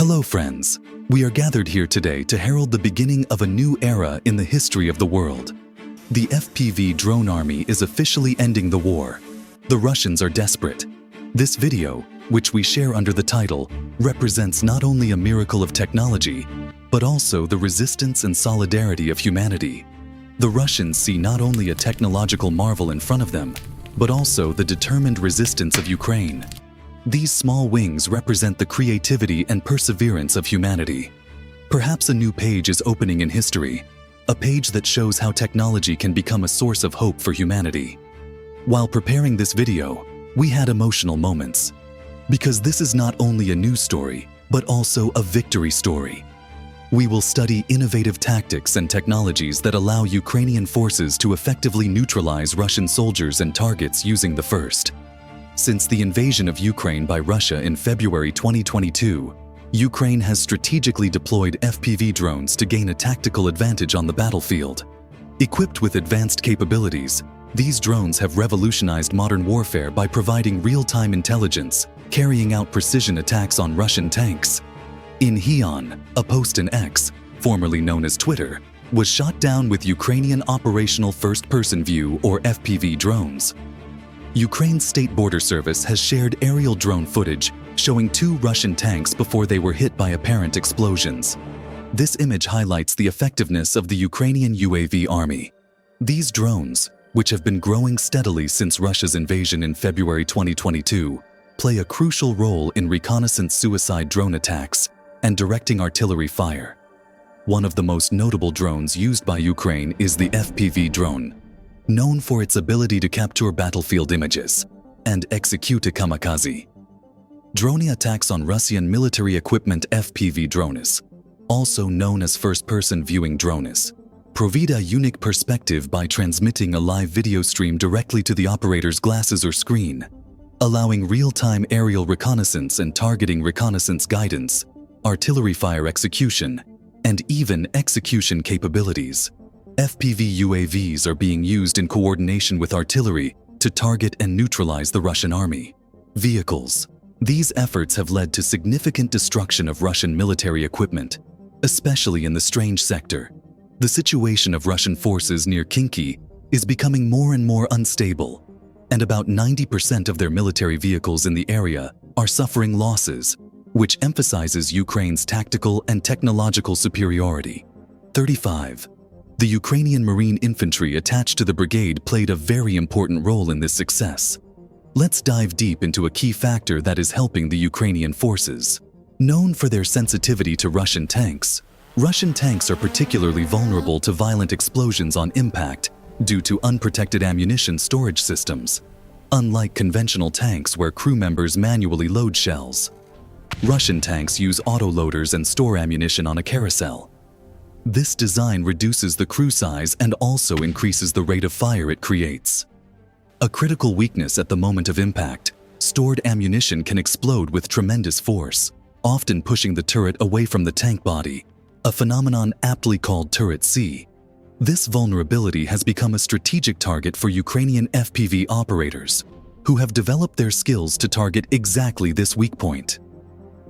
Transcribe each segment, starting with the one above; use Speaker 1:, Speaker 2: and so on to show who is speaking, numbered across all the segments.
Speaker 1: Hello friends, we are gathered here today to herald the beginning of a new era in the history of the world. The FPV drone army is officially ending the war. The Russians are desperate. This video, which we share under the title, represents not only a miracle of technology, but also the resistance and solidarity of humanity. The Russians see not only a technological marvel in front of them, but also the determined resistance of Ukraine. These small wings represent the creativity and perseverance of humanity. Perhaps a new page is opening in history, a page that shows how technology can become a source of hope for humanity. While preparing this video, we had emotional moments, because this is not only a news story, but also a victory story. We will study innovative tactics and technologies that allow Ukrainian forces to effectively neutralize Russian soldiers and targets using the first. Since the invasion of Ukraine by Russia in February 2022, Ukraine has strategically deployed FPV drones to gain a tactical advantage on the battlefield. Equipped with advanced capabilities, these drones have revolutionized modern warfare by providing real-time intelligence, carrying out precision attacks on Russian tanks. In Heian, a post in X, formerly known as Twitter, was shot down with Ukrainian Operational First-Person View or FPV drones. Ukraine's State Border Service has shared aerial drone footage showing two Russian tanks before they were hit by apparent explosions. This image highlights the effectiveness of the Ukrainian UAV army. These drones, which have been growing steadily since Russia's invasion in February 2022, play a crucial role in reconnaissance suicide drone attacks and directing artillery fire. One of the most notable drones used by Ukraine is the FPV drone, known for its ability to capture battlefield images and execute a kamikaze. Drone attacks on Russian military equipment FPV drones, also known as first-person viewing drones, provide a unique perspective by transmitting a live video stream directly to the operator's glasses or screen, allowing real-time aerial reconnaissance and targeting reconnaissance guidance, artillery fire execution, and even execution capabilities. FPV UAVs are being used in coordination with artillery to target and neutralize the Russian army. Vehicles. These efforts have led to significant destruction of Russian military equipment, especially in the Strange sector. The situation of Russian forces near Kinki is becoming more and more unstable, and about 90% of their military vehicles in the area are suffering losses, which emphasizes Ukraine's tactical and technological superiority. 35. The Ukrainian Marine Infantry attached to the brigade played a very important role in this success. Let's dive deep into a key factor that is helping the Ukrainian forces. Known for their sensitivity to Russian tanks are particularly vulnerable to violent explosions on impact due to unprotected ammunition storage systems. Unlike conventional tanks where crew members manually load shells, Russian tanks use autoloaders and store ammunition on a carousel. This design reduces the crew size and also increases the rate of fire it creates. A critical weakness at the moment of impact, stored ammunition can explode with tremendous force, often pushing the turret away from the tank body, a phenomenon aptly called turret C. This vulnerability has become a strategic target for Ukrainian FPV operators, who have developed their skills to target exactly this weak point.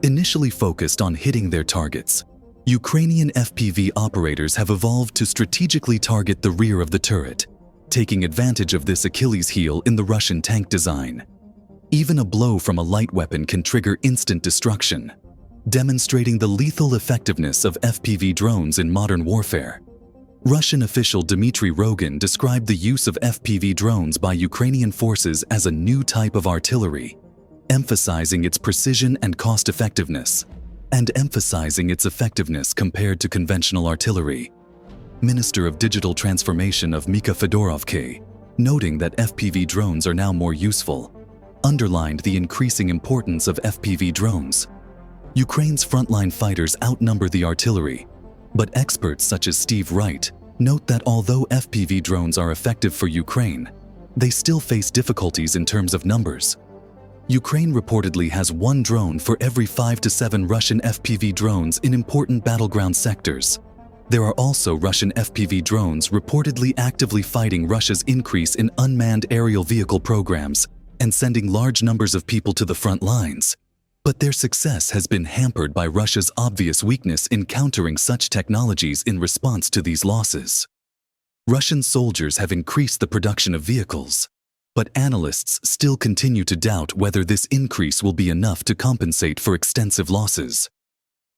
Speaker 1: Initially focused on hitting their targets, Ukrainian FPV operators have evolved to strategically target the rear of the turret, taking advantage of this Achilles heel in the Russian tank design. Even a blow from a light weapon can trigger instant destruction, demonstrating the lethal effectiveness of FPV drones in modern warfare. Russian official Dmitry Rogin described the use of FPV drones by Ukrainian forces as a new type of artillery, emphasizing its precision and cost-effectiveness, and emphasizing its effectiveness compared to conventional artillery. Minister of Digital Transformation of Mika Fedorovka, noting that FPV drones are now more useful, underlined the increasing importance of FPV drones. Ukraine's frontline fighters outnumber the artillery, but experts such as Steve Wright note that although FPV drones are effective for Ukraine, they still face difficulties in terms of numbers. Ukraine reportedly has one drone for every 5 to 7 Russian FPV drones in important battleground sectors. There are also Russian FPV drones reportedly actively fighting Russia's increase in unmanned aerial vehicle programs and sending large numbers of people to the front lines. But their success has been hampered by Russia's obvious weakness in countering such technologies in response to these losses. Russian soldiers have increased the production of vehicles, but analysts still continue to doubt whether this increase will be enough to compensate for extensive losses.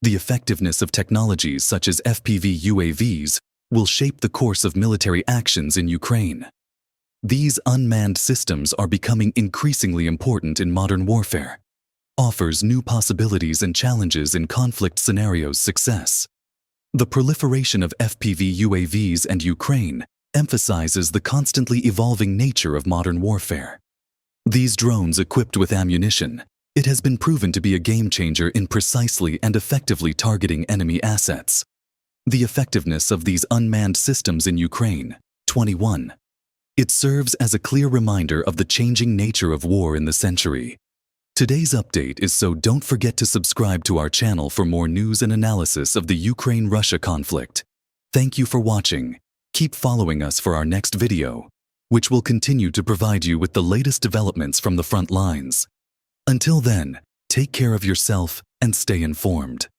Speaker 1: The effectiveness of technologies such as FPV UAVs will shape the course of military actions in Ukraine. These unmanned systems are becoming increasingly important in modern warfare, offers new possibilities and challenges in conflict scenarios success. The proliferation of FPV UAVs and Ukraine emphasizes the constantly evolving nature of modern warfare. These drones equipped with ammunition, it has been proven to be a game-changer in precisely and effectively targeting enemy assets. The effectiveness of these unmanned systems in Ukraine. 21. It serves as a clear reminder of the changing nature of war in the century. Today's update is so don't forget to subscribe to our channel for more news and analysis of the Ukraine-Russia conflict. Thank you for watching. Keep following us for our next video, which will continue to provide you with the latest developments from the front lines. Until then, take care of yourself and stay informed.